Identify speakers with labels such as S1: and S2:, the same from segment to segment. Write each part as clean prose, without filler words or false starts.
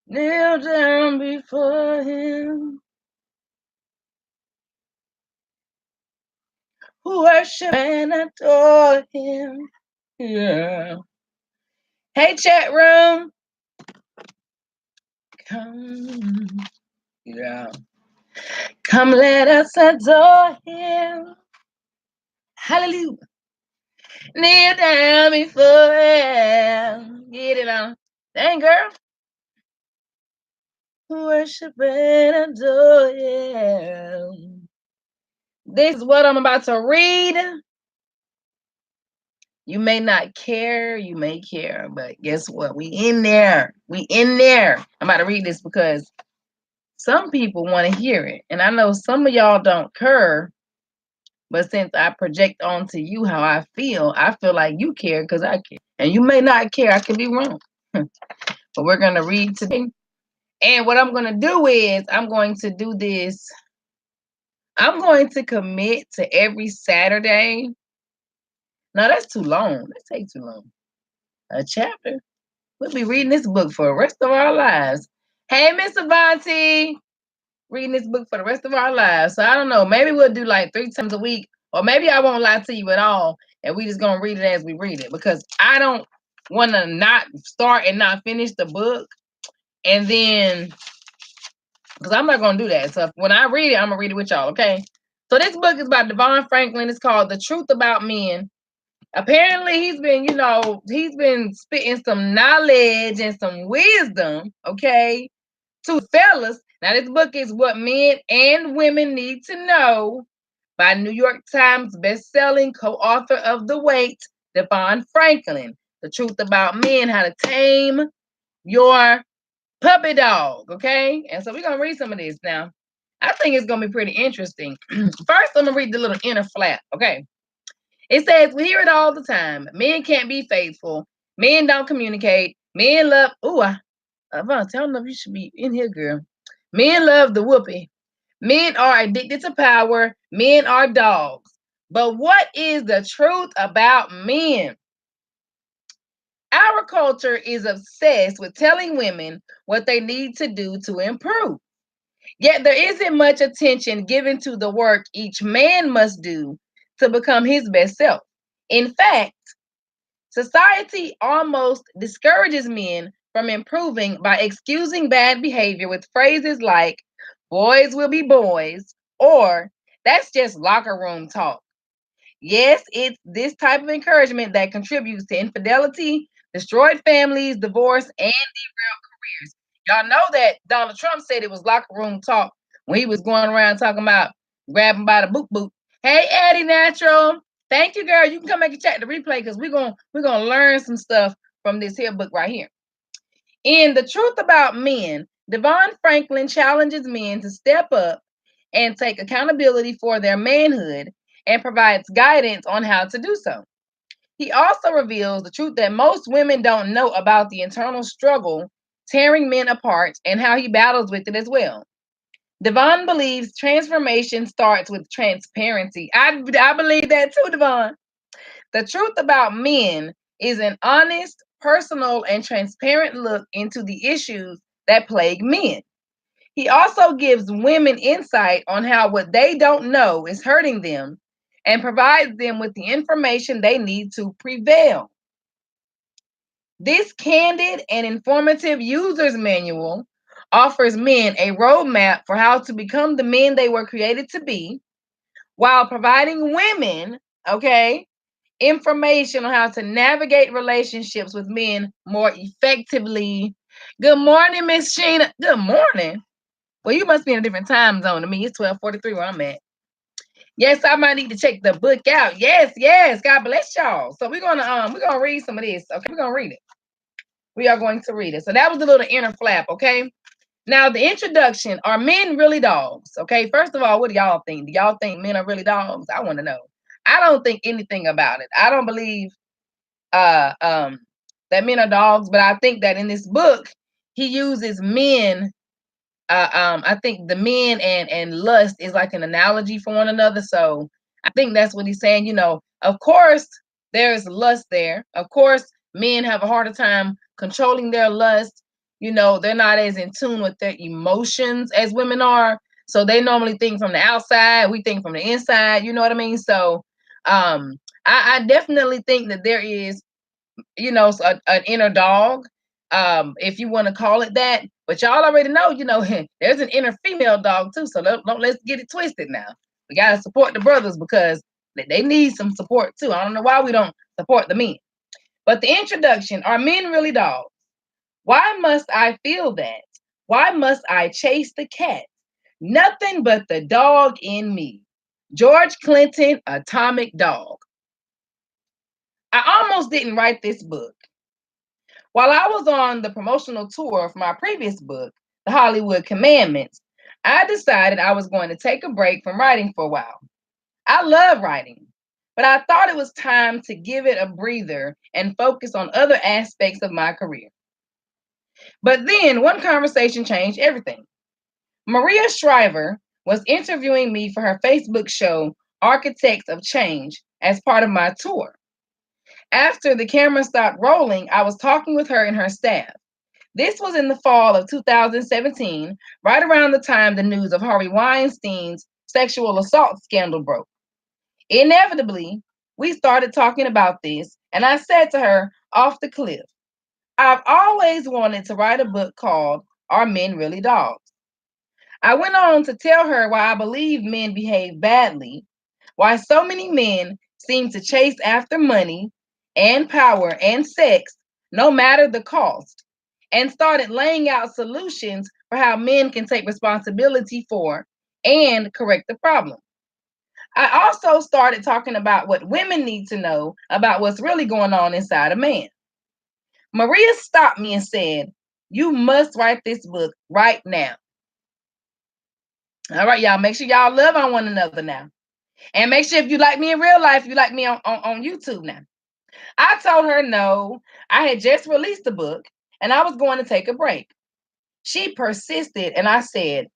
S1: kneel down before him, worship and adore him. Yeah. Hey, chat room. Come. Yeah. Come, let us adore him. Hallelujah. Kneel down before him. Get it on. Dang, girl. Worship and adore him. This is what I'm about to read. You may not care, you may care, but guess what? We in there. We in there. I'm about to read this because some people want to hear it. And I know some of y'all don't care, but since I project onto you how I feel like you care because I care. And you may not care, I could be wrong. But we're going to read today. And what I'm going to do is I'm going to do this. I'm going to commit to every Saturday. No, that's too long. That takes too long. A chapter. We'll be reading this book for the rest of our lives. Hey, Miss Avanti, reading this book for the rest of our lives. So I don't know. Maybe we'll do like 3 times a week, or maybe I won't lie to you at all, and we just gonna read it as we read it because I don't want to not start and not finish the book, and then because I'm not gonna do that. So when I read it, I'm gonna read it with y'all. Okay. So this book is by Devon Franklin. It's called The Truth About Men. Apparently he's been spitting some knowledge and some wisdom, okay, to fellas. Now this book is What Men and Women Need to Know by New York Times best-selling co-author of The Wait, Devon Franklin. The Truth About Men, How to Tame Your Puppy Dog, okay? And so we're going to read some of this now. I think it's going to be pretty interesting. First, I'm going to read the little inner flap, okay? It says, we hear it all the time. Men can't be faithful. Men don't communicate. Men love, I don't know if you should be in here, girl. Men love the whoopee. Men are addicted to power. Men are dogs. But what is the truth about men? Our culture is obsessed with telling women what they need to do to improve. Yet there isn't much attention given to the work each man must do to become his best self. In fact, society almost discourages men from improving by excusing bad behavior with phrases like, boys will be boys, or that's just locker room talk. Yes, it's this type of encouragement that contributes to infidelity, destroyed families, divorce, and derailed careers. Y'all know that Donald Trump said it was locker room talk when he was going around talking about grabbing by the boot boot. Hey, Eddie Natural. Thank you, girl. You can come back and check the replay because we're gonna learn some stuff from this here book right here. In The Truth About Men, Devon Franklin challenges men to step up and take accountability for their manhood and provides guidance on how to do so. He also reveals the truth that most women don't know about the internal struggle tearing men apart and how he battles with it as well. Devon believes transformation starts with transparency. I believe that too, Devon. The Truth About Men is an honest, personal, and transparent look into the issues that plague men. He also gives women insight on how what they don't know is hurting them and provides them with the information they need to prevail. This candid and informative user's manual offers men a roadmap for how to become the men they were created to be while providing women, okay, information on how to navigate relationships with men more effectively. Good morning, Miss Sheena. Good morning. Well, you must be in a different time zone to me. It's 12:43 where I'm at. Yes, I might need to check the book out. Yes, yes. God bless y'all. So we're gonna read some of this. Okay, we're gonna read it. We are going to read it. So that was the little inner flap, okay? Now the introduction, are men really dogs? Okay, first of all, what do y'all think? Do y'all think men are really dogs? I want to know. I don't think anything about it. I don't believe uh um that men are dogs, but I think that in this book he uses men. I think the men and lust is like an analogy for one another. So I think that's what he's saying. You know, of course there's lust there. Of course, men have a harder time controlling their lust. They're not as in tune with their emotions as women are. So they normally think from the outside, we think from the inside, you know what I mean? So I definitely think that there is, an inner dog, if you want to call it that. But y'all already know, there's an inner female dog too. So don't let's get it twisted now. We gotta support the brothers because they need some support too. I don't know why we don't support the men. But the introduction, are men really dogs? Why must I feel that? Why must I chase the cat? Nothing but the dog in me. George Clinton, Atomic Dog. I almost didn't write this book. While I was on the promotional tour for my previous book, The Hollywood Commandments, I decided I was going to take a break from writing for a while. I love writing, but I thought it was time to give it a breather and focus on other aspects of my career. But then one conversation changed everything. Maria Shriver was interviewing me for her Facebook show, Architects of Change, as part of my tour. After the camera stopped rolling, I was talking with her and her staff. This was in the fall of 2017, right around the time the news of Harvey Weinstein's sexual assault scandal broke. Inevitably, we started talking about this, and I said to her off the cliff, I've always wanted to write a book called Are Men Really Dogs? I went on to tell her why I believe men behave badly, why so many men seem to chase after money and power and sex, no matter the cost, and started laying out solutions for how men can take responsibility for and correct the problem. I also started talking about what women need to know about what's really going on inside a man. Maria stopped me and said, You must write this book right now. All right, y'all, make sure y'all love on one another now. And make sure if you like me in real life, you like me on YouTube now. I told her no, I had just released the book and I was going to take a break. She persisted and I said,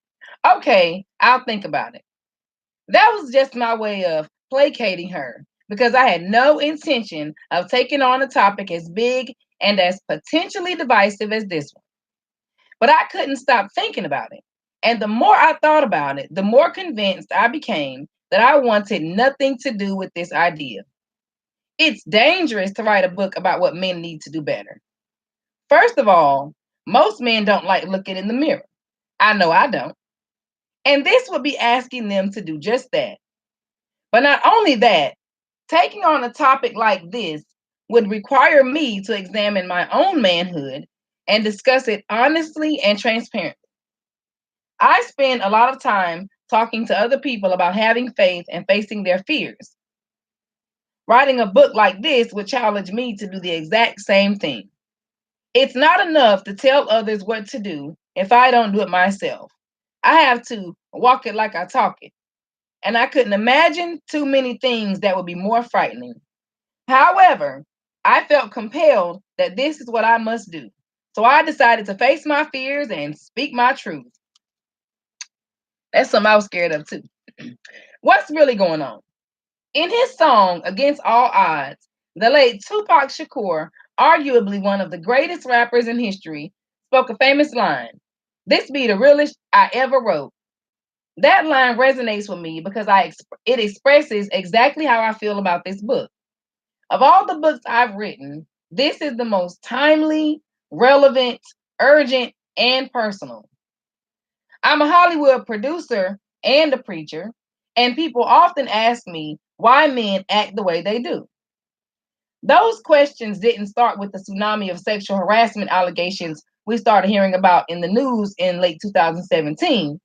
S1: Okay, I'll think about it. That was just my way of placating her because I had no intention of taking on a topic as big and as potentially divisive as this one. But I couldn't stop thinking about it. And the more I thought about it, the more convinced I became that I wanted nothing to do with this idea. It's dangerous to write a book about what men need to do better. First of all, most men don't like looking in the mirror. I know I don't. And this would be asking them to do just that. But not only that, taking on a topic like this would require me to examine my own manhood and discuss it honestly and transparently. I spend a lot of time talking to other people about having faith and facing their fears. Writing a book like this would challenge me to do the exact same thing. It's not enough to tell others what to do if I don't do it myself. I have to walk it like I talk it. And I couldn't imagine too many things that would be more frightening. However, I felt compelled that this is what I must do. So I decided to face my fears and speak my truth. That's something I was scared of too. What's really going on? In his song, Against All Odds, the late Tupac Shakur, arguably one of the greatest rappers in history, spoke a famous line. This be the realest I ever wrote. That line resonates with me because it expresses exactly how I feel about this book. Of all the books I've written, this is the most timely, relevant, urgent, and personal. I'm a Hollywood producer and a preacher, and people often ask me why men act the way they do. Those questions didn't start with the tsunami of sexual harassment allegations we started hearing about in the news in late 2017.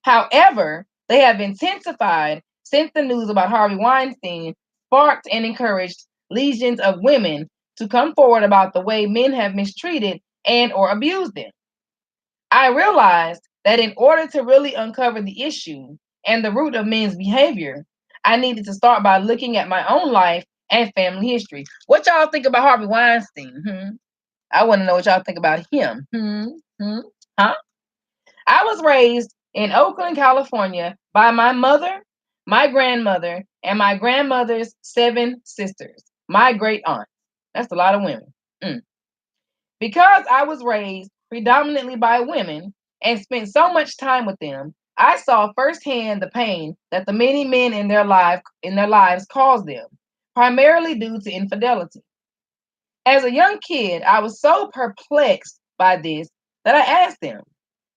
S1: However, they have intensified since the news about Harvey Weinstein sparked and encouraged legions of women to come forward about the way men have mistreated and or abused them. I realized that in order to really uncover the issue and the root of men's behavior, I needed to start by looking at my own life and family history. What y'all think about Harvey Weinstein? I want to know what y'all think about him. Huh? I was raised in Oakland, California by my mother, my grandmother, and my grandmother's 7 sisters, my great aunt. That's a lot of women. Because I was raised predominantly by women, and spent so much time with them, I saw firsthand the pain that the many men in their lives caused them, primarily due to infidelity. As a young kid, I was so perplexed by this that I asked them,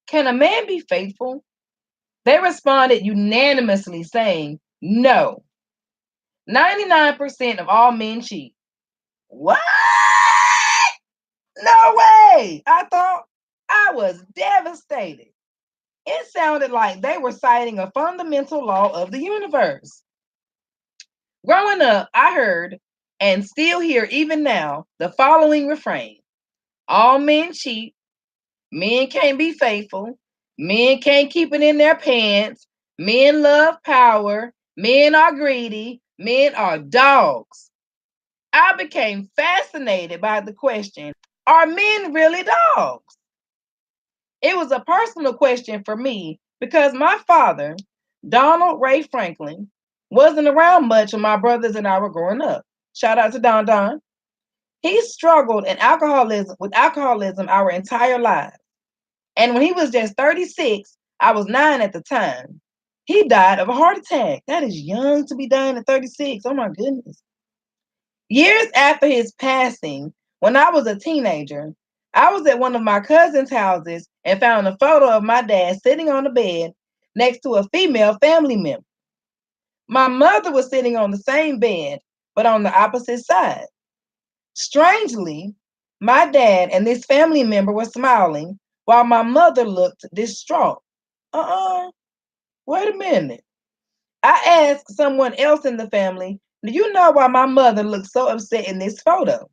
S1: "Can a man be faithful?" They responded unanimously saying, "No. 99% of all men cheat." What? No way! I thought. I was devastated. It sounded like they were citing a fundamental law of the universe. Growing up, I heard, and still hear even now, the following refrain: all men cheat, men can't be faithful, men can't keep it in their pants, men love power, men are greedy, men are dogs. I became fascinated by the question: are men really dogs? It was a personal question for me because my father, Donald Ray Franklin, wasn't around much when my brothers and I were growing up. Shout out to Don Don. He struggled with alcoholism our entire lives. And when he was just 36, I was 9 at the time. He died of a heart attack. That is young to be dying at 36. Oh my goodness. Years after his passing, when I was a teenager, I was at one of my cousin's houses and found a photo of my dad sitting on the bed next to a female family member. My mother was sitting on the same bed, but on the opposite side. Strangely, my dad and this family member were smiling while my mother looked distraught. Uh-uh, wait a minute. I asked someone else in the family, "Do you know why my mother looks so upset in this photo?"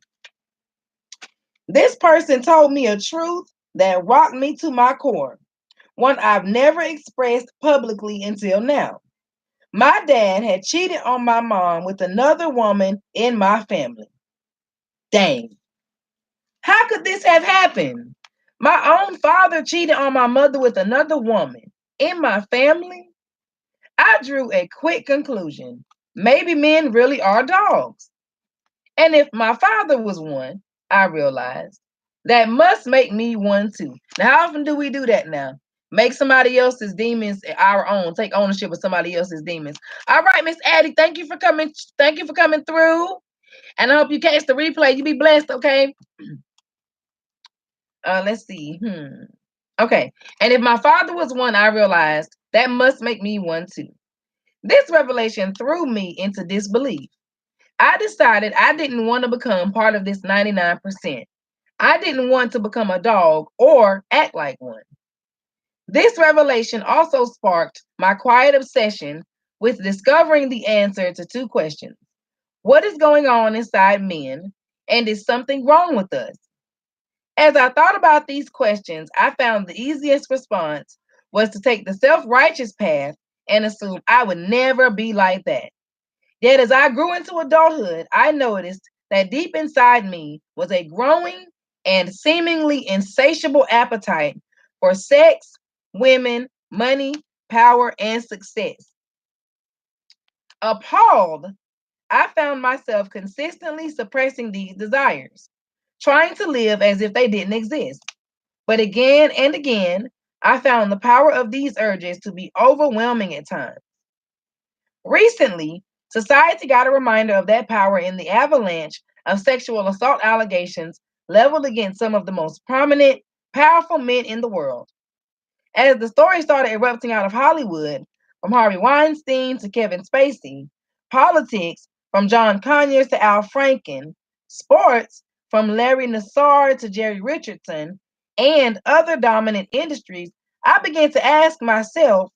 S1: This person told me a truth that rocked me to my core, one I've never expressed publicly until now. My dad had cheated on my mom with another woman in my family. Dang. How could this have happened? My own father cheated on my mother with another woman in my family? I drew a quick conclusion. Maybe men really are dogs. And if my father was one, I realized, that must make me one too. Now, how often do we do that now? Make somebody else's demons our own. Take ownership of somebody else's demons. All right, Miss Addie, thank you for coming. Thank you for coming through. And I hope you catch the replay. You be blessed, okay? Let's see. Okay. And if my father was one, I realized that must make me one too. This revelation threw me into disbelief. I decided I didn't want to become part of this 99%. I didn't want to become a dog or act like one. This revelation also sparked my quiet obsession with discovering the answer to two questions: what is going on inside men, and is something wrong with us? As I thought about these questions, I found the easiest response was to take the self righteous path and assume I would never be like that. Yet, as I grew into adulthood, I noticed that deep inside me was a growing and seemingly insatiable appetite for sex, women, money, power, and success. Appalled, I found myself consistently suppressing these desires, trying to live as if they didn't exist. But again and again, I found the power of these urges to be overwhelming at times. Recently, society got a reminder of that power in the avalanche of sexual assault allegations leveled against some of the most prominent, powerful men in the world. As the story started erupting out of Hollywood, from Harvey Weinstein to Kevin Spacey, politics, from John Conyers to Al Franken, sports, from Larry Nassar to Jerry Richardson, and other dominant industries, I began to ask myself,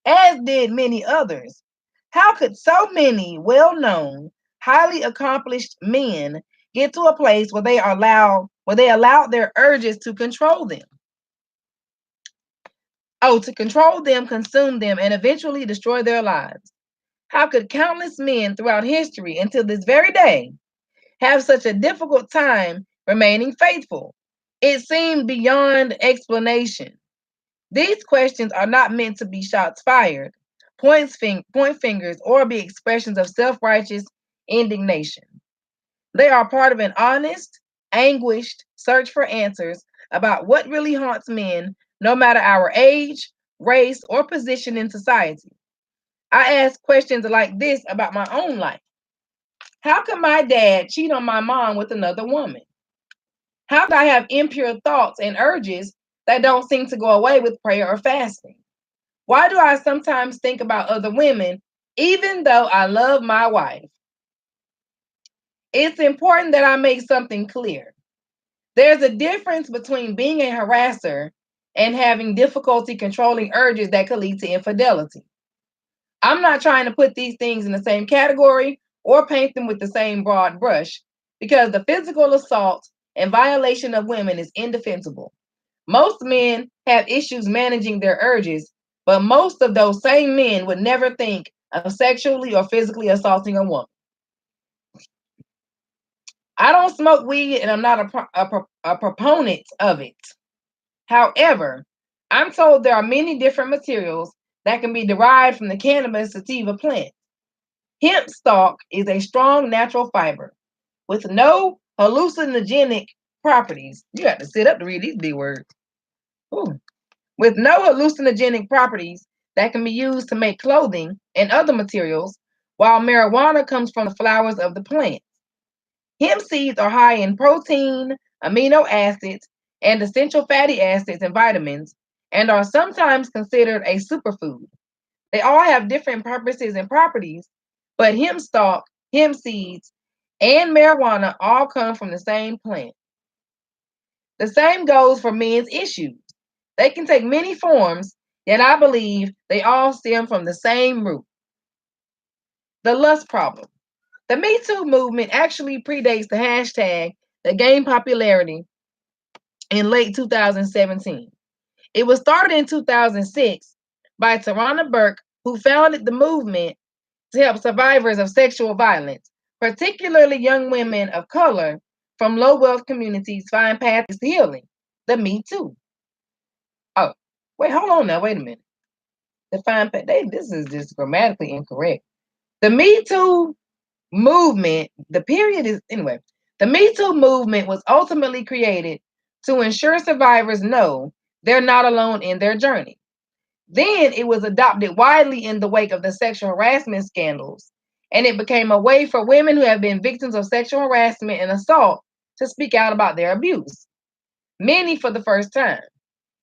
S1: as did many others, how could so many well known, highly accomplished men get to a place where they allowed their urges to control them? Oh, to control them, consume them, and eventually destroy their lives. How could countless men throughout history until this very day have such a difficult time remaining faithful? It seemed beyond explanation. These questions are not meant to be shots fired, point fingers, or be expressions of self righteous indignation. They are part of an honest, anguished search for answers about what really haunts men, no matter our age, race, or position in society. I ask questions like this about my own life. How could my dad cheat on my mom with another woman? How could I have impure thoughts and urges that don't seem to go away with prayer or fasting? Why do I sometimes think about other women, even though I love my wife? It's important that I make something clear. There's a difference between being a harasser and having difficulty controlling urges that could lead to infidelity. I'm not trying to put these things in the same category or paint them with the same broad brush because the physical assault and violation of women is indefensible. Most men have issues managing their urges, but most of those same men would never think of sexually or physically assaulting a woman. I don't smoke weed and I'm not a proponent of it. However, I'm told there are many different materials that can be derived from the cannabis sativa plant. Hemp stalk is a strong natural fiber with no hallucinogenic properties. You got to sit up to read these big words. Ooh. With no hallucinogenic properties that can be used to make clothing and other materials, while marijuana comes from the flowers of the plant. Hemp seeds are high in protein, amino acids, and essential fatty acids and vitamins, and are sometimes considered a superfood. They all have different purposes and properties, but hemp stalk, hemp seeds, and marijuana all come from the same plant. The same goes for men's issues. They can take many forms, yet I believe they all stem from the same root. The lust problem. The Me Too movement actually predates the hashtag that gained popularity in late 2017. It was started in 2006 by Tarana Burke, who founded the movement to help survivors of sexual violence, particularly young women of color from low wealth communities, find paths to healing. The Me Too. Oh, wait, hold on now. Wait a minute. This is just grammatically incorrect. The Me Too movement, the period is, anyway, the Me Too movement was ultimately created to ensure survivors know they're not alone in their journey. Then it was adopted widely in the wake of the sexual harassment scandals, and it became a way for women who have been victims of sexual harassment and assault to speak out about their abuse, many for the first time.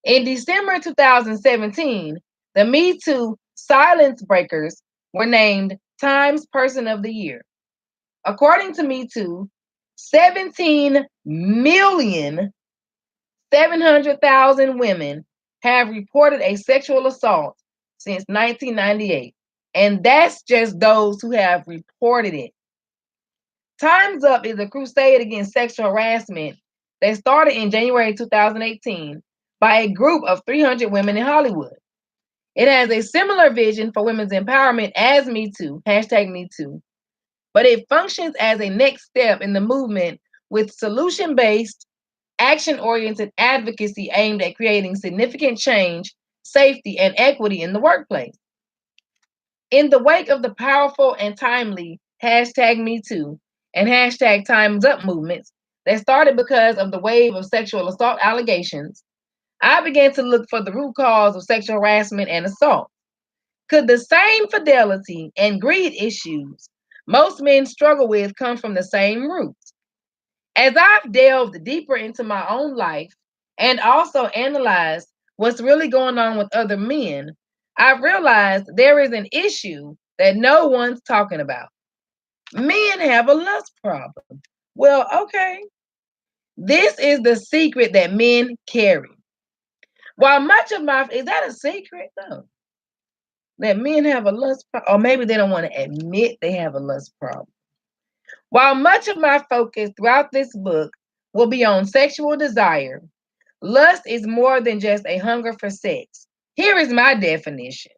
S1: In December 2017, the Me Too silence breakers were named Times Person of the Year. According to Me Too, 17,700,000 women have reported a sexual assault since 1998. And that's just those who have reported it. Time's Up is a crusade against sexual harassment that started in January 2018 by a group of 300 women in Hollywood. It has a similar vision for women's empowerment as Me Too, hashtag Me Too, but it functions as a next step in the movement with solution-based, action-oriented advocacy aimed at creating significant change, safety, and equity in the workplace. In the wake of the powerful and timely hashtag Me Too and hashtag Time's Up movements that started because of the wave of sexual assault allegations, I began to look for the root cause of sexual harassment and assault. Could the same fidelity and greed issues most men struggle with come from the same roots? As I've delved deeper into my own life and also analyzed what's really going on with other men, I've realized there is an issue that no one's talking about. Men have a lust problem. Well, okay. This is the secret that men carry. While much of my, is that a secret? No. That men have a lust problem, or maybe they don't want to admit they have a lust problem. While much of my focus throughout this book will be on sexual desire, lust is more than just a hunger for sex. Here is my definition.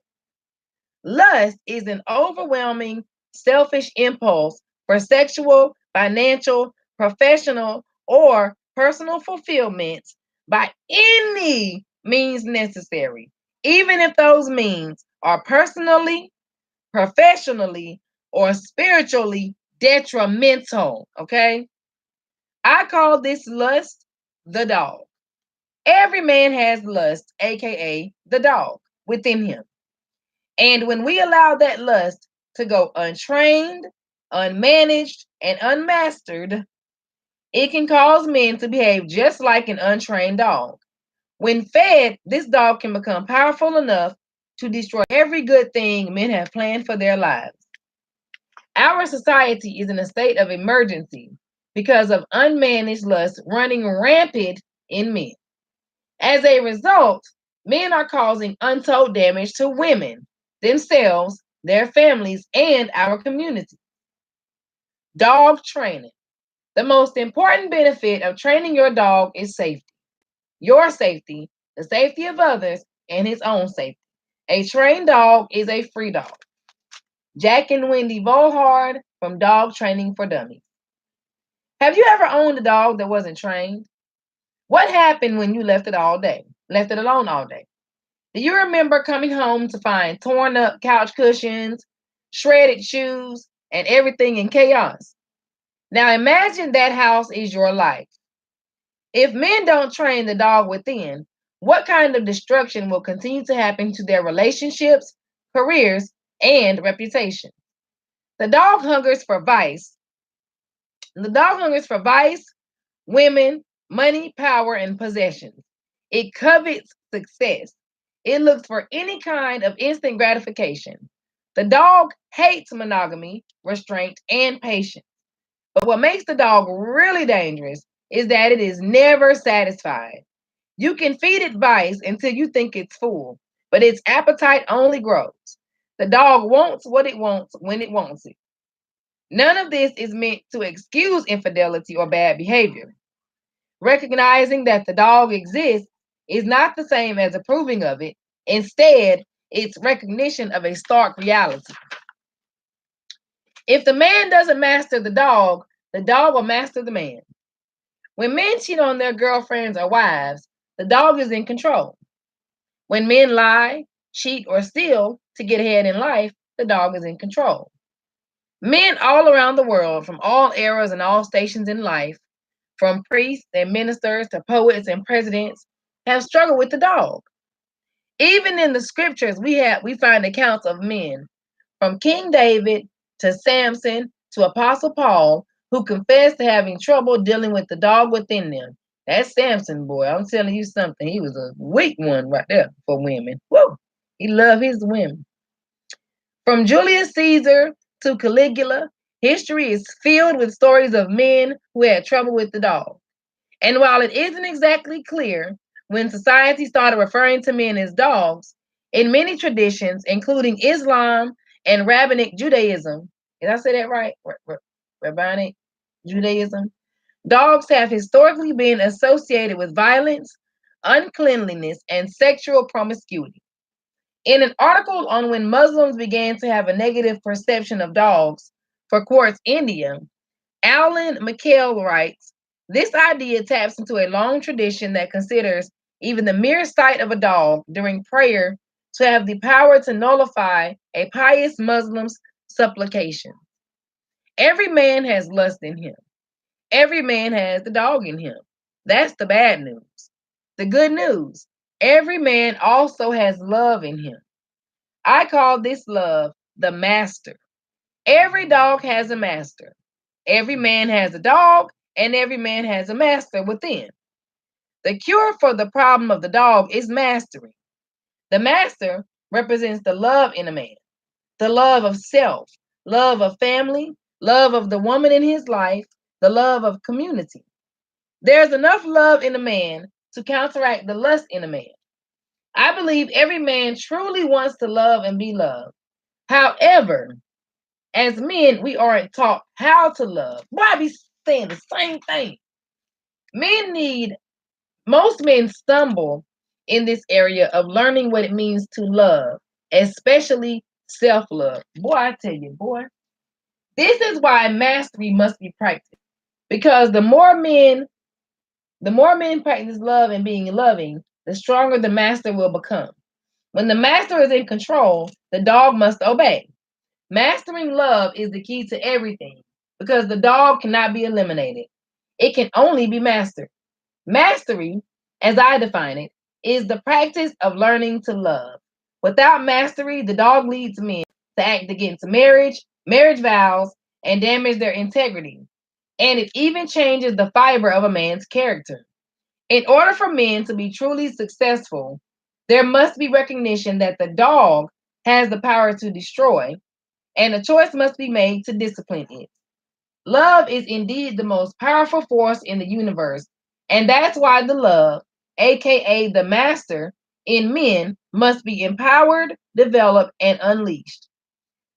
S1: Lust is an overwhelming, selfish impulse for sexual, financial, professional, or personal fulfillment by any means necessary, even if those means are personally, professionally, or spiritually detrimental. Okay? I call this lust the dog. Every man has lust, aka the dog, within him. And when we allow that lust to go untrained, unmanaged, and unmastered, it can cause men to behave just like an untrained dog. When fed, this dog can become powerful enough to destroy every good thing men have planned for their lives. Our society is in a state of emergency because of unmanaged lust running rampant in men. As a result, men are causing untold damage to women, themselves, their families, and our community. Dog training. The most important benefit of training your dog is safety. Your safety, the safety of others, and his own safety. A trained dog is a free dog. Jack and Wendy Volhard from Dog Training for Dummies. Have you ever owned a dog that wasn't trained? What happened when you left it alone all day? Do you remember coming home to find torn up couch cushions, shredded shoes, and everything in chaos? Now imagine that house is your life. If men don't train the dog within, what kind of destruction will continue to happen to their relationships, careers, and reputation? The dog hungers for vice. The dog hungers for vice, women, money, power, and possessions. It covets success. It looks for any kind of instant gratification. The dog hates monogamy, restraint, and patience. But what makes the dog really dangerous is that it is never satisfied. You can feed it vice until you think it's full, but its appetite only grows. The dog wants what it wants when it wants it. None of this is meant to excuse infidelity or bad behavior. Recognizing that the dog exists is not the same as approving of it. Instead, it's recognition of a stark reality. If the man doesn't master the dog will master the man. When men cheat on their girlfriends or wives, the dog is in control. When men lie, cheat, or steal to get ahead in life, the dog is in control. Men all around the world, from all eras and all stations in life, from priests and ministers to poets and presidents, have struggled with the dog. Even in the scriptures, we find accounts of men, from King David to Samson to Apostle Paul, who confessed to having trouble dealing with the dog within them. That's Samson, boy. I'm telling you something. He was a weak one right there for women. Woo! He loved his women. From Julius Caesar to Caligula, history is filled with stories of men who had trouble with the dog. And while it isn't exactly clear when society started referring to men as dogs, in many traditions, including Islam and Rabbinic Judaism, did I say that right? Rabbinic Judaism. Dogs have historically been associated with violence, uncleanliness, and sexual promiscuity. In an article on when Muslims began to have a negative perception of dogs for Quartz India, Alan McKell writes, this idea taps into a long tradition that considers even the mere sight of a dog during prayer to have the power to nullify a pious Muslim's supplication. Every man has lust in him. Every man has the dog in him. That's the bad news. The good news, every man also has love in him. I call this love the master. Every dog has a master. Every man has a dog, and every man has a master within. The cure for the problem of the dog is mastery. The master represents the love in a man, the love of self, love of family, love of the woman in his life, the love of community. There's enough love in a man to counteract the lust in a man. I believe every man truly wants to love and be loved. However, as men, we aren't taught how to love. Why be saying the same thing? Most men stumble in this area of learning what it means to love, especially self love. Boy, I tell you, boy, this is why mastery must be practiced. Because the more men practice love and being loving, the stronger the master will become. When the master is in control, the dog must obey. Mastering love is the key to everything because the dog cannot be eliminated. It can only be mastered. Mastery as I define it, is the practice of learning to love. Without mastery, the dog leads men to act against marriage, marriage vows, and damage their integrity. And it even changes the fiber of a man's character. In order for men to be truly successful, there must be recognition that the dog has the power to destroy, and a choice must be made to discipline it. Love is indeed the most powerful force in the universe, and that's why the love, aka the master, in men must be empowered, developed, and unleashed.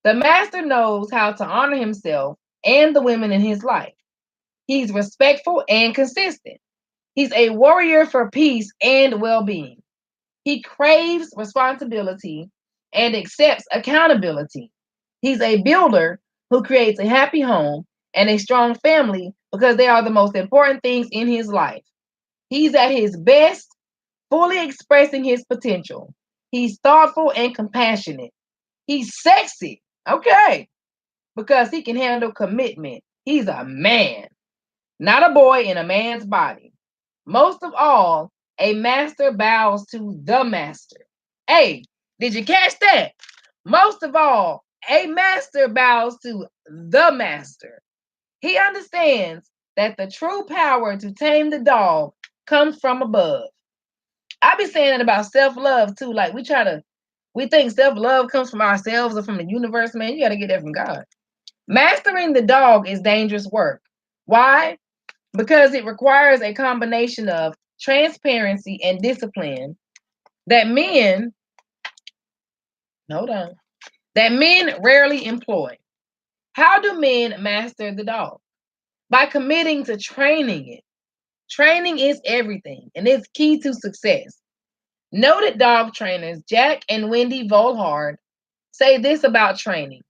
S1: The master knows how to honor himself and the women in his life. He's respectful and consistent. He's a warrior for peace and well being. He craves responsibility and accepts accountability. He's a builder who creates a happy home and a strong family because they are the most important things in his life. He's at his best, fully expressing his potential. He's thoughtful and compassionate. He's sexy, okay, because he can handle commitment. He's a man, not a boy in a man's body. Most of all, a master bows to the master. Hey, did you catch that? Most of all, a master bows to the master. He understands that the true power to tame the dog comes from above. I be saying it about self-love too. Like we think self-love comes from ourselves or from the universe, man. You gotta get that from God. Mastering the dog is dangerous work. Why? Because it requires a combination of transparency and discipline that men, hold on, that men rarely employ. How do men master the dog? By committing to training it. Training is everything, and it's key to success. Noted dog trainers Jack and Wendy Volhard say this about training.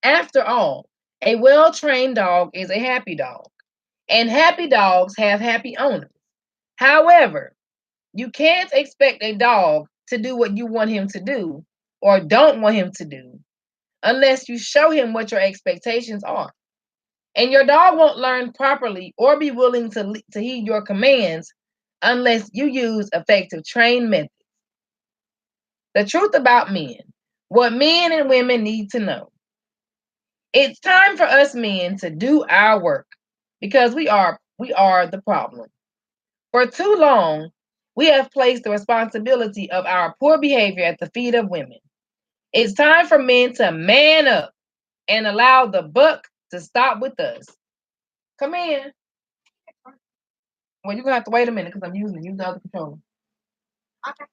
S1: After all, a well trained dog is a happy dog, and happy dogs have happy owners. However, you can't expect a dog to do what you want him to do or don't want him to do unless you show him what your expectations are. And your dog won't learn properly or be willing to heed your commands unless you use effective train methods. The truth about men, what men and women need to know. It's time for us men to do our work because we are the problem. For too long, we have placed the responsibility of our poor behavior at the feet of women. It's time for men to man up and allow the buck to stop with us. Come in. Well, you're gonna have to wait a minute because I'm using the other controller. Okay.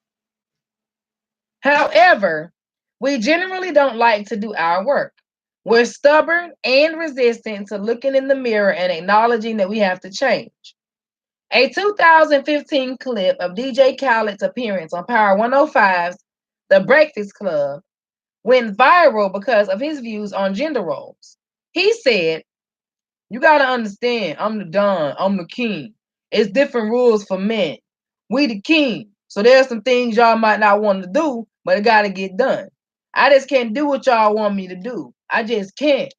S1: However, we generally don't like to do our work. We're stubborn and resistant to looking in the mirror and acknowledging that we have to change. A 2015 clip of DJ Khaled's appearance on Power 105's The Breakfast Club went viral because of his views on gender roles. He said, "You got to understand, I'm the Don, I'm the king. It's different rules for men. We the king. So there's some things y'all might not want to do, but it got to get done. I just can't do what y'all want me to do. I just can't."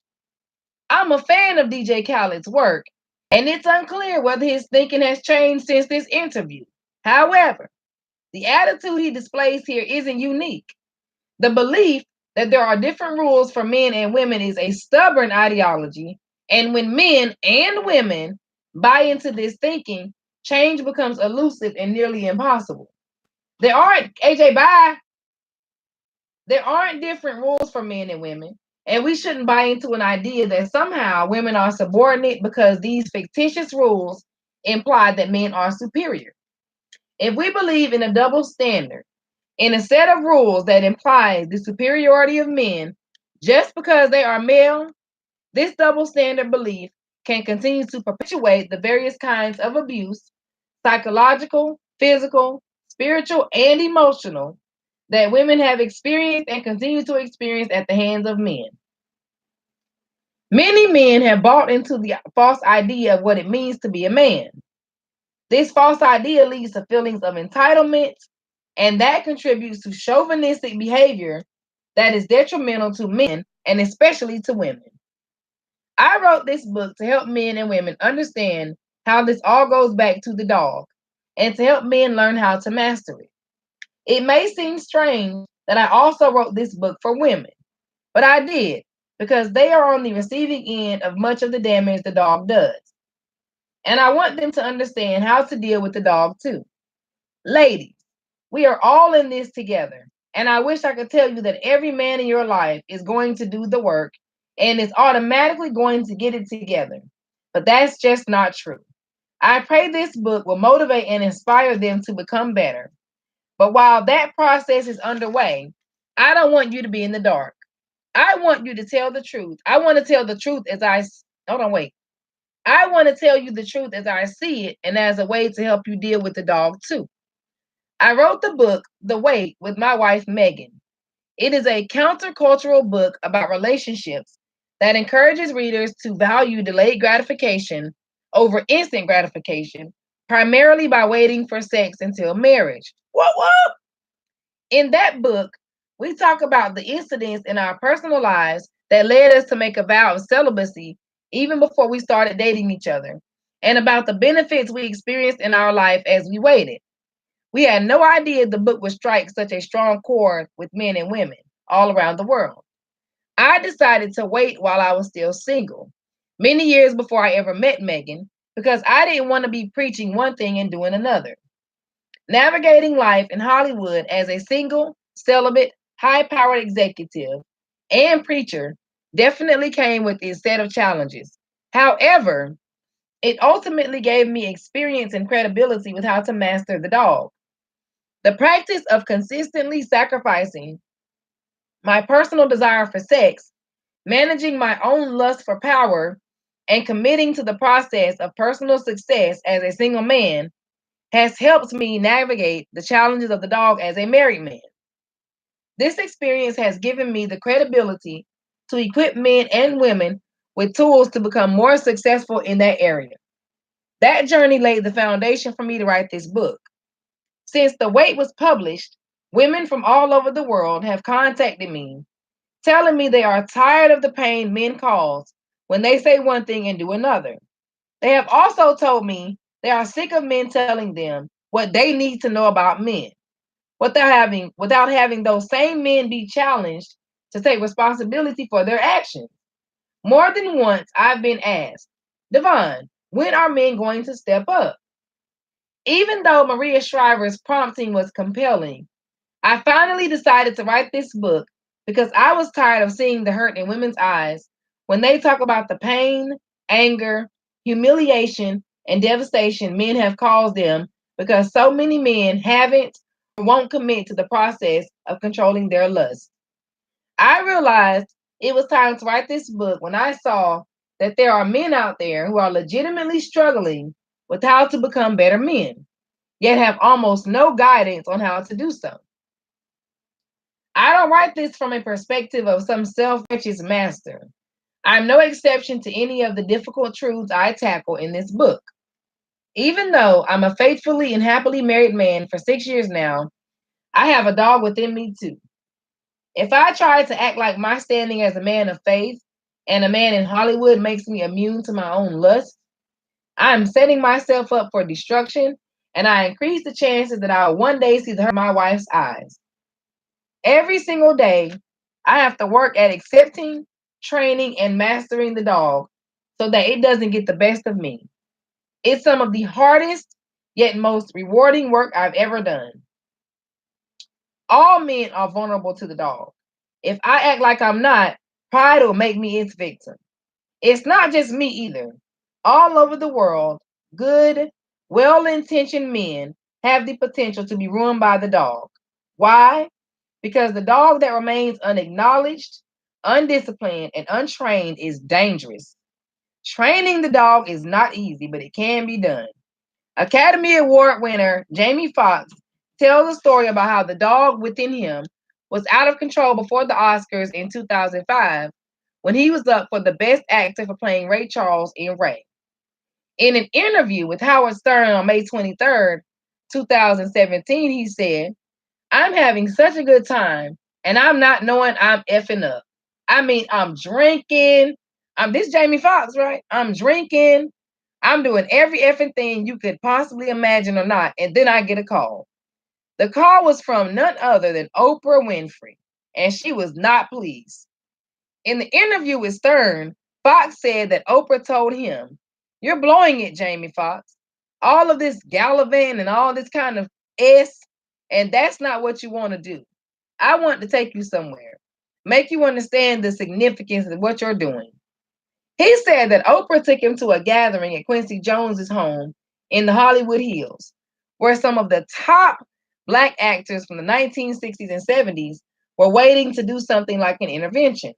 S1: I'm a fan of DJ Khaled's work, and it's unclear whether his thinking has changed since this interview. However, the attitude he displays here isn't unique. The belief that there are different rules for men and women is a stubborn ideology, and when men and women buy into this thinking, change becomes elusive and nearly impossible. There aren't, AJ, bye. There aren't different rules for men and women, and we shouldn't buy into an idea that somehow women are subordinate because these fictitious rules imply that men are superior. If we believe in a double standard, in a set of rules that implies the superiority of men just because they are male, this double standard belief can continue to perpetuate the various kinds of abuse, psychological, physical, spiritual, and emotional, that women have experienced and continue to experience at the hands of men. Many men have bought into the false idea of what it means to be a man. This false idea leads to feelings of entitlement, and that contributes to chauvinistic behavior that is detrimental to men and especially to women. I wrote this book to help men and women understand how this all goes back to the dog and to help men learn how to master it. It may seem strange that I also wrote this book for women, but I did because they are on the receiving end of much of the damage the dog does. And I want them to understand how to deal with the dog too. Ladies, we are all in this together. And I wish I could tell you that every man in your life is going to do the work and is automatically going to get it together. But that's just not true. I pray this book will motivate and inspire them to become better. But while that process is underway, I don't want you to be in the dark. I want you to tell the truth. I want to tell the truth as hold on, wait. I want to tell you the truth as I see it and as a way to help you deal with the dog too. I wrote the book, The Wait, with my wife, Megan. It is a countercultural book about relationships that encourages readers to value delayed gratification over instant gratification, primarily by waiting for sex until marriage. What? In that book, we talk about the incidents in our personal lives that led us to make a vow of celibacy even before we started dating each other, and about the benefits we experienced in our life as we waited. We had no idea the book would strike such a strong chord with men and women all around the world. I decided to wait while I was still single, many years before I ever met Megan, because I didn't want to be preaching one thing and doing another. Navigating life in Hollywood as a single, celibate, high powered executive and preacher definitely came with its set of challenges. However, it ultimately gave me experience and credibility with how to master the dog. The practice of consistently sacrificing my personal desire for sex, managing my own lust for power, and committing to the process of personal success as a single man has helped me navigate the challenges of the dog as a married man. This experience has given me the credibility to equip men and women with tools to become more successful in that area. That journey laid the foundation for me to write this book. Since The Wait was published, women from all over the world have contacted me, telling me they are tired of the pain men cause when they say one thing and do another. They have also told me they are sick of men telling them what they need to know about men without having those same men be challenged to take responsibility for their actions. More than once I've been asked, Devon, when are men going to step up? Even though Maria Shriver's prompting was compelling, I finally decided to write this book because I was tired of seeing the hurt in women's eyes when they talk about the pain, anger, humiliation, and devastation men have caused them because so many men haven't or won't commit to the process of controlling their lust. I realized it was time to write this book when I saw that there are men out there who are legitimately struggling with how to become better men, yet have almost no guidance on how to do so. I don't write this from a perspective of some self righteous master. I'm no exception to any of the difficult truths I tackle in this book. Even though I'm a faithfully and happily married man for 6 years now, I have a dog within me too. If I try to act like my standing as a man of faith and a man in Hollywood makes me immune to my own lust, I'm setting myself up for destruction and I increase the chances that I'll one day see the hurt in my wife's eyes. Every single day, I have to work at accepting, training, and mastering the dog so that it doesn't get the best of me. It's some of the hardest yet most rewarding work I've ever done. All men are vulnerable to the dog. If I act like I'm not, pride will make me its victim. It's not just me either. All over the world, good, well intentioned men have the potential to be ruined by the dog. Why? Because the dog that remains unacknowledged, undisciplined, and untrained is dangerous. Training the dog is not easy, but it can be done. Academy Award winner Jamie Foxx tells a story about how the dog within him was out of control before the Oscars in 2005 when he was up for the Best Actor for playing Ray Charles in Ray. In an interview with Howard Stern on May 23rd, 2017, he said, I'm having such a good time, and I'm not knowing I'm effing up. I mean, I'm drinking. This Jamie Foxx, right? I'm drinking. I'm doing every effing thing you could possibly imagine or not. And then I get a call. The call was from none other than Oprah Winfrey, and she was not pleased. In the interview with Stern, Fox said that Oprah told him, "You're blowing it, Jamie Foxx. All of this gallivanting and all this kind of S, and that's not what you want to do. I want to take you somewhere, make you understand the significance of what you're doing." He said that Oprah took him to a gathering at Quincy Jones's home in the Hollywood Hills, where some of the top Black actors from the 1960s and 70s were waiting to do something like an intervention.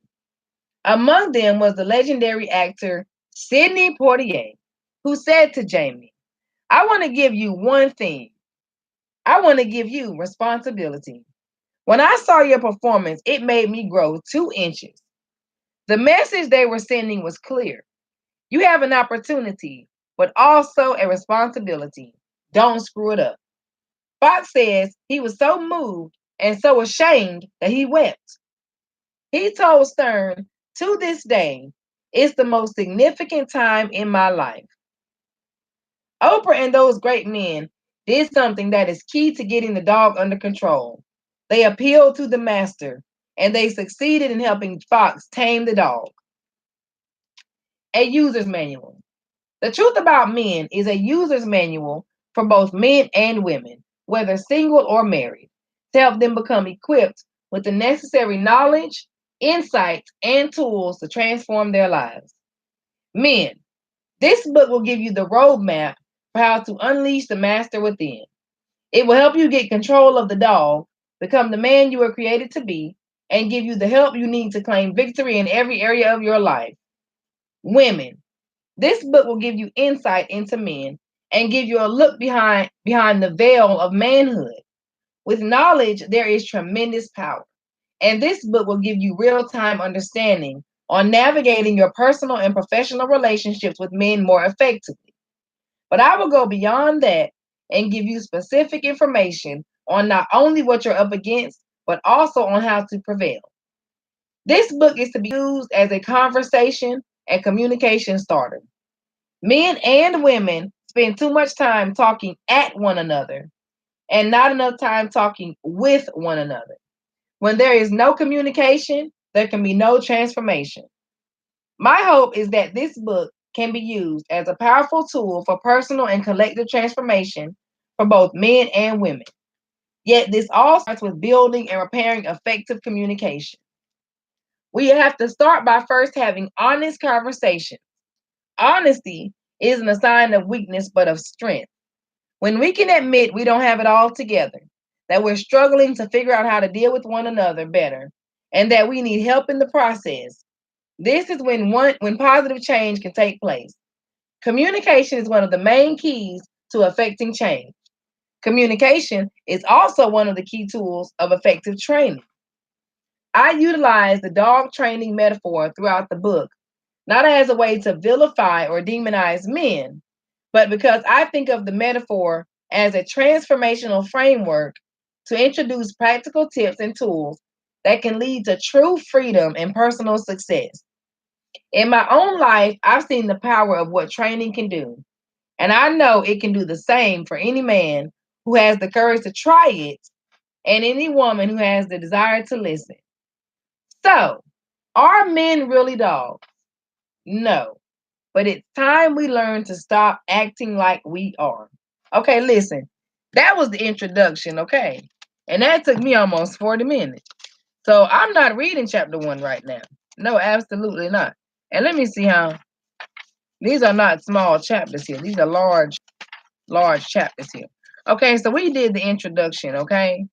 S1: Among them was the legendary actor Sidney Poitier, who said to Jamie, "I want to give you one thing. I want to give you responsibility. When I saw your performance, it made me grow 2 inches." The message they were sending was clear. You have an opportunity, but also a responsibility. Don't screw it up. Fox says he was so moved and so ashamed that he wept. He told Stern, "To this day, it's the most significant time in my life." Oprah and those great men did something that is key to getting the dog under control. They appealed to the master, and they succeeded in helping Fox tame the dog. A user's manual. The Truth About Men is a user's manual for both men and women, whether single or married, to help them become equipped with the necessary knowledge, insights, and tools to transform their lives. Men, this book will give you the roadmap for how to unleash the master within. It will help you get control of the dog, become the man you were created to be, and give you the help you need to claim victory in every area of your life. Women, this book will give you insight into men and give you a look behind the veil of manhood. With knowledge, there is tremendous power. And this book will give you real-time understanding on navigating your personal and professional relationships with men more effectively. But I will go beyond that and give you specific information on not only what you're up against, but also on how to prevail. This book is to be used as a conversation and communication starter. Men and women spend too much time talking at one another and not enough time talking with one another. When there is no communication, there can be no transformation. My hope is that this book can be used as a powerful tool for personal and collective transformation for both men and women. Yet, this all starts with building and repairing effective communication. We have to start by first having honest conversations. Honesty isn't a sign of weakness, but of strength. When we can admit we don't have it all together, that we're struggling to figure out how to deal with one another better, and that we need help in the process, this is when positive change can take place. Communication is one of the main keys to affecting change. Communication is also one of the key tools of effective training. I utilize the dog training metaphor throughout the book, not as a way to vilify or demonize men, but because I think of the metaphor as a transformational framework to introduce practical tips and tools that can lead to true freedom and personal success. In my own life, I've seen the power of what training can do, and I know it can do the same for any man who has the courage to try it and any woman who has the desire to listen. So, are men really dogs? No. But it's time we learn to stop acting like we are. Okay, listen, that was the introduction, okay? And that took me almost 40 minutes. So I'm not reading chapter 1 right now. No, absolutely not. And let me see how these are not small chapters here. These are large chapters here. Okay, so we did the introduction, okay?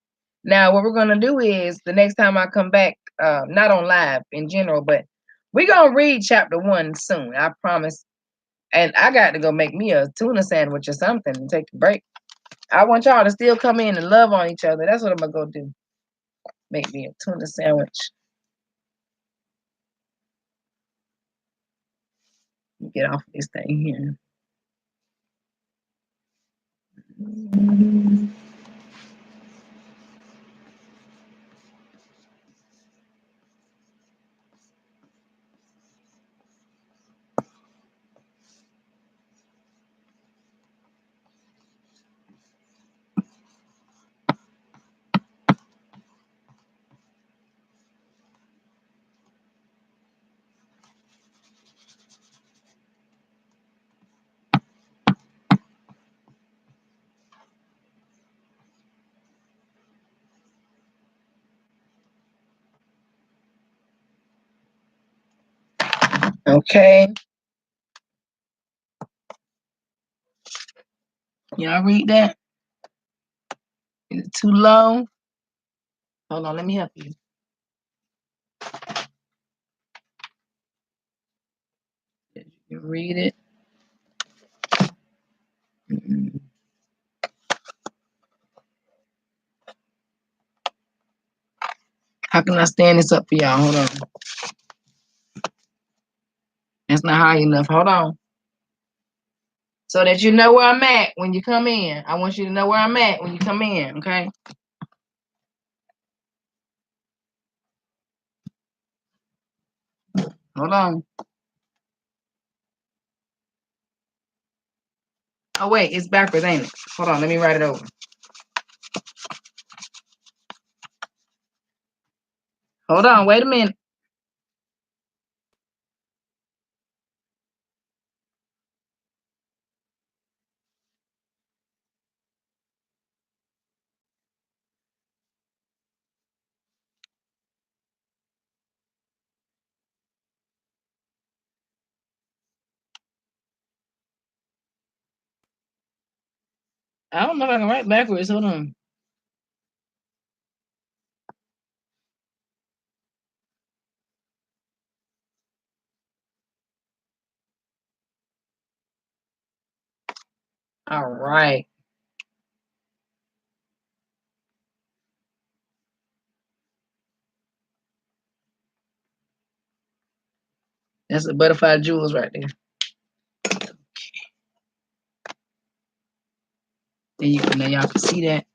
S1: Now what we're gonna do is the next time I come back, not on live in general, but we're gonna read chapter 1 soon. I promise. And I got to go make me a tuna sandwich or something and take a break. I want y'all to still come in and love on each other. That's what I'm gonna go do. Make me a tuna sandwich. Get off this thing here. Okay. Y'all read that? Is it too low? Hold on, let me help you. You read it. How can I stand this up for y'all? Hold on. That's not high enough. Hold on. So that you know where I'm at when you come in. I want you to know where I'm at when you come in, okay? Hold on. Oh, wait, it's backwards, ain't it? Hold on, let me write it over. Hold on, wait a minute. I don't know if I can write backwards. Hold on. All right. That's the butterfly jewels right there. Now y'all can see that.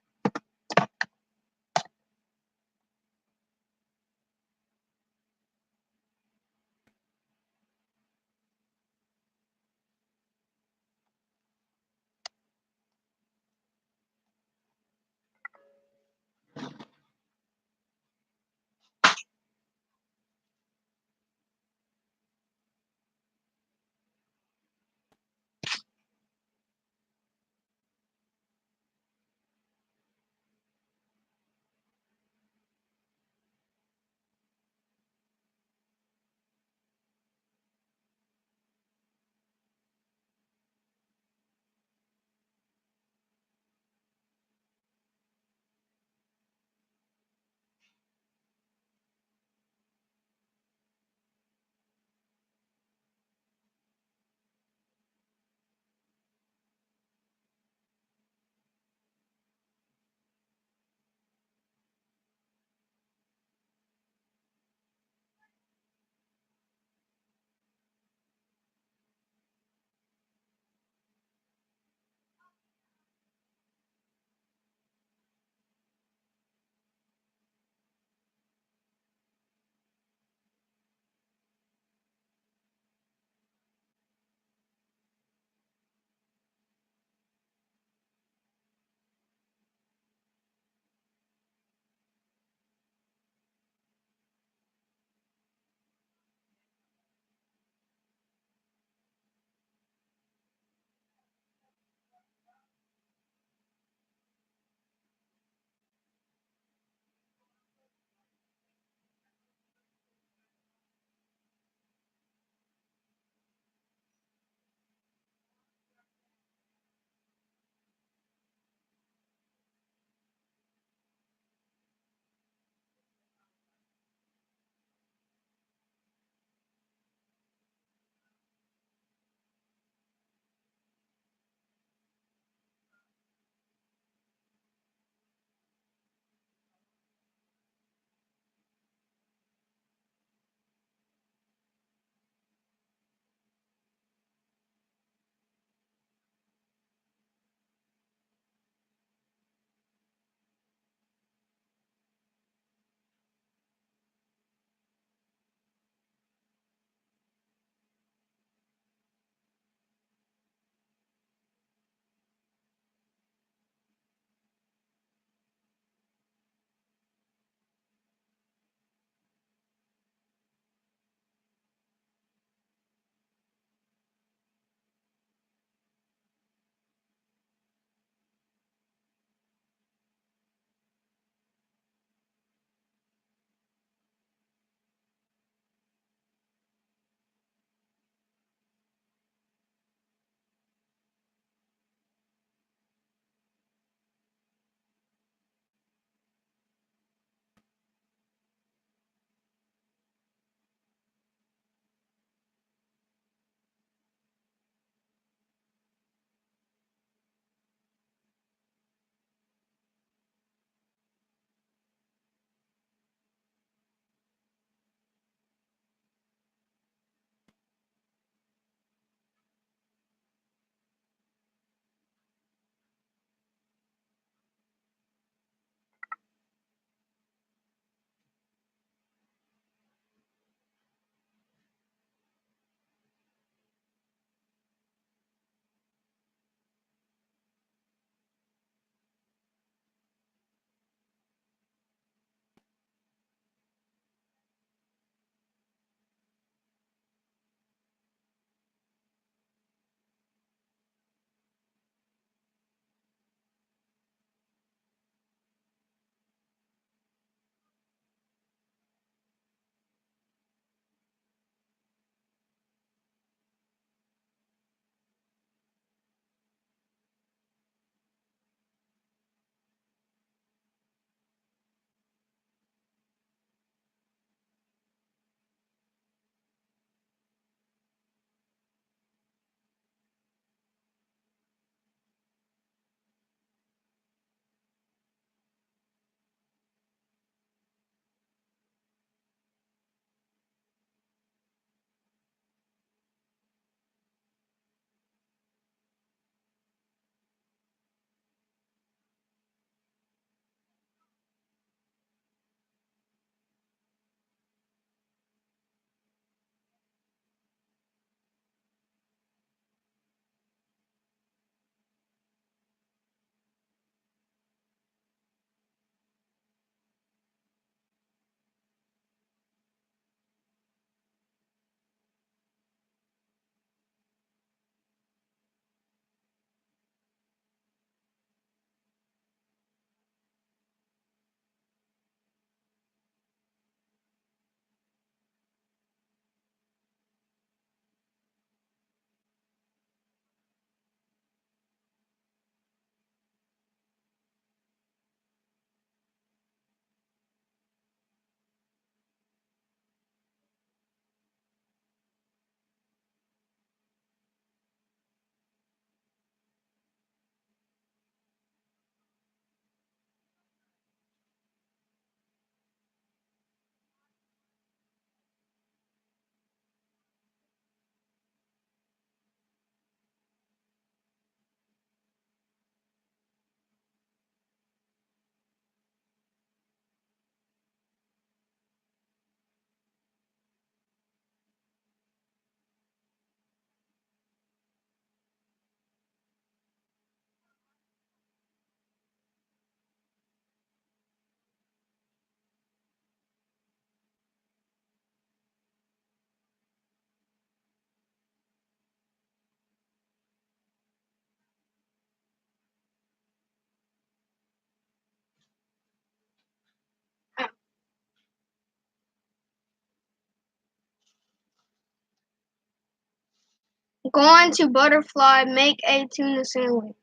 S2: Going to Butterfly, make a tuna sandwich.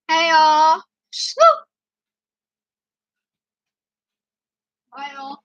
S2: Hey y'all. Bye y'all.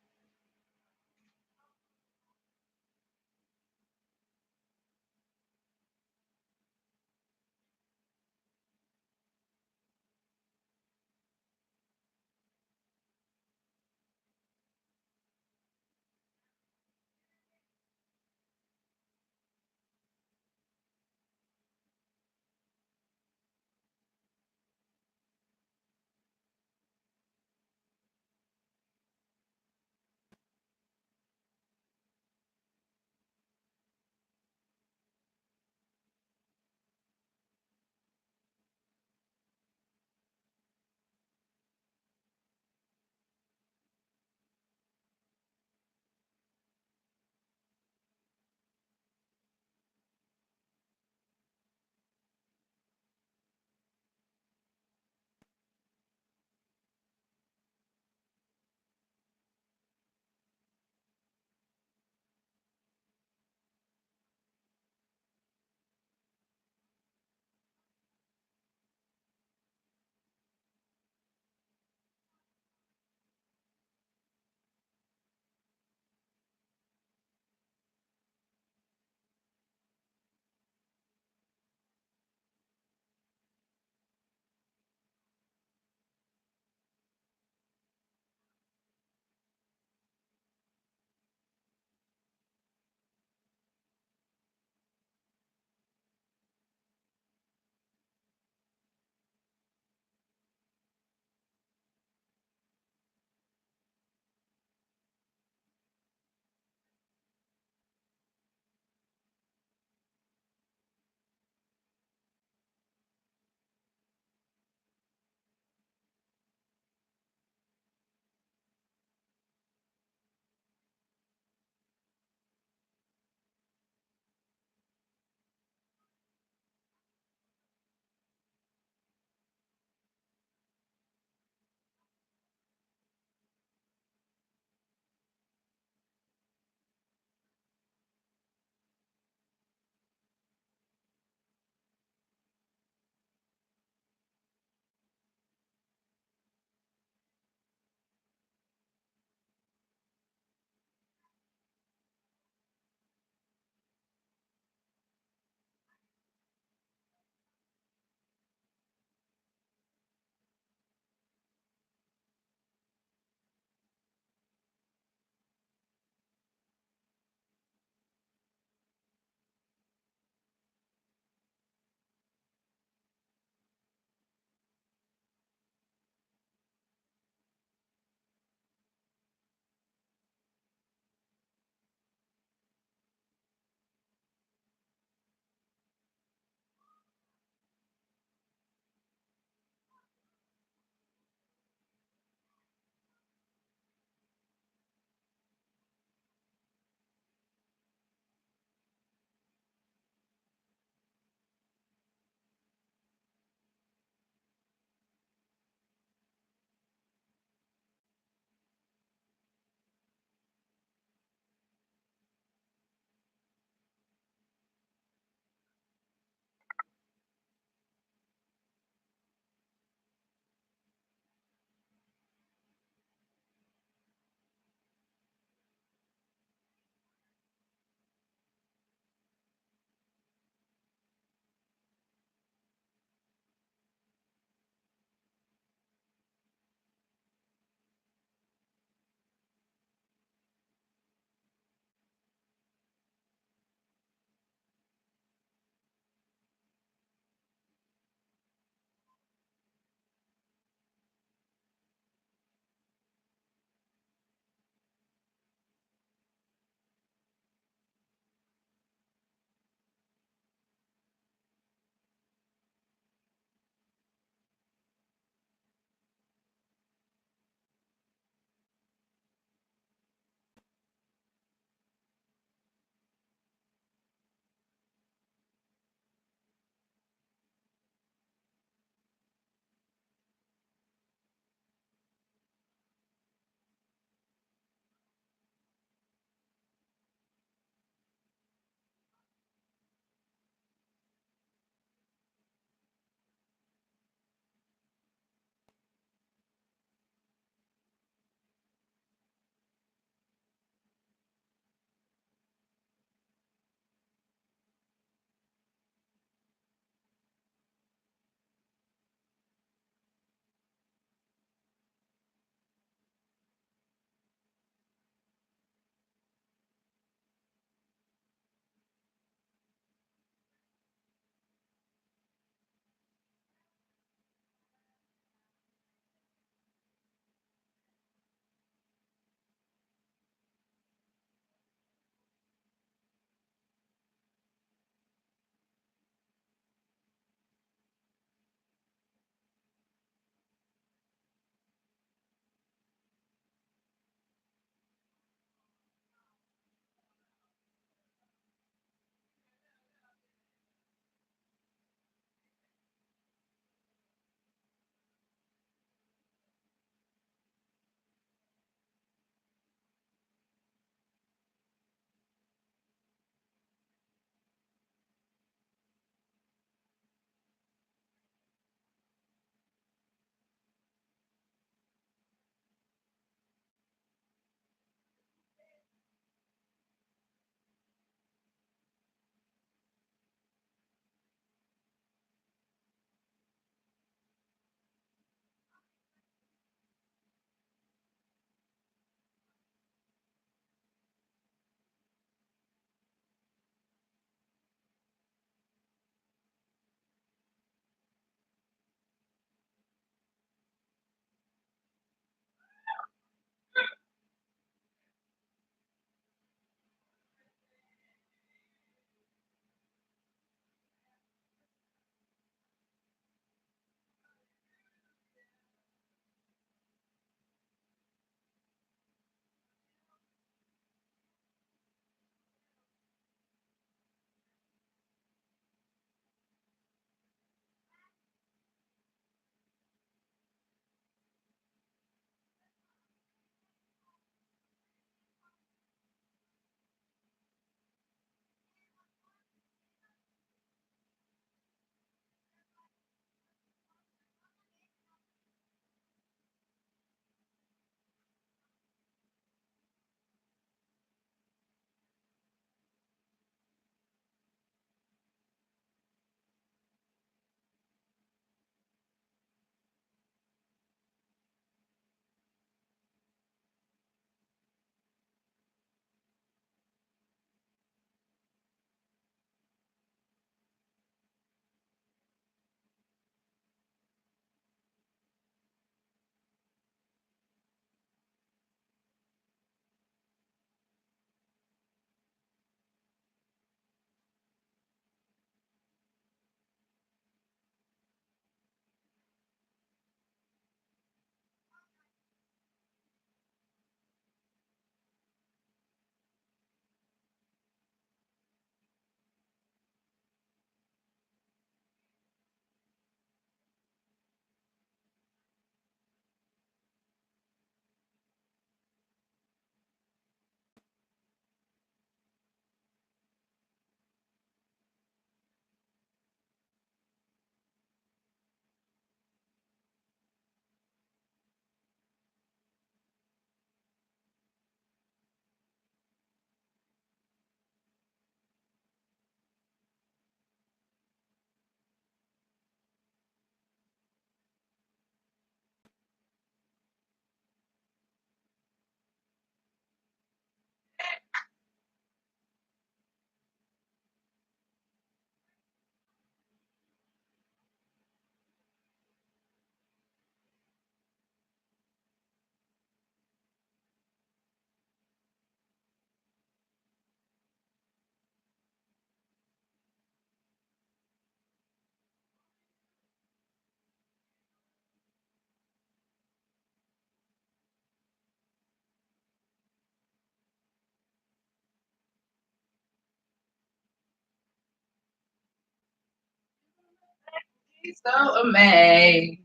S1: He's so amazed.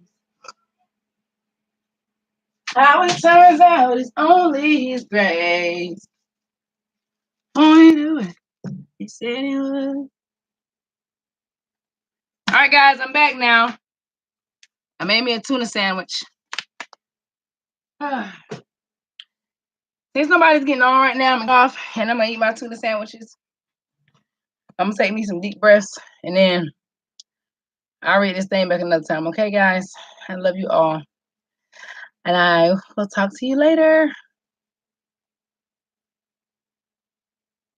S1: How it turns out it's only his grace. Only do it. He said he would. All right, guys, I'm back now. I made me a tuna sandwich. Since nobody's getting on right now, I'm off and I'm gonna eat my tuna sandwiches. I'm gonna take me some deep breaths and then I'll read this thing back another time. Okay, guys? I love you all. And I will talk to you later.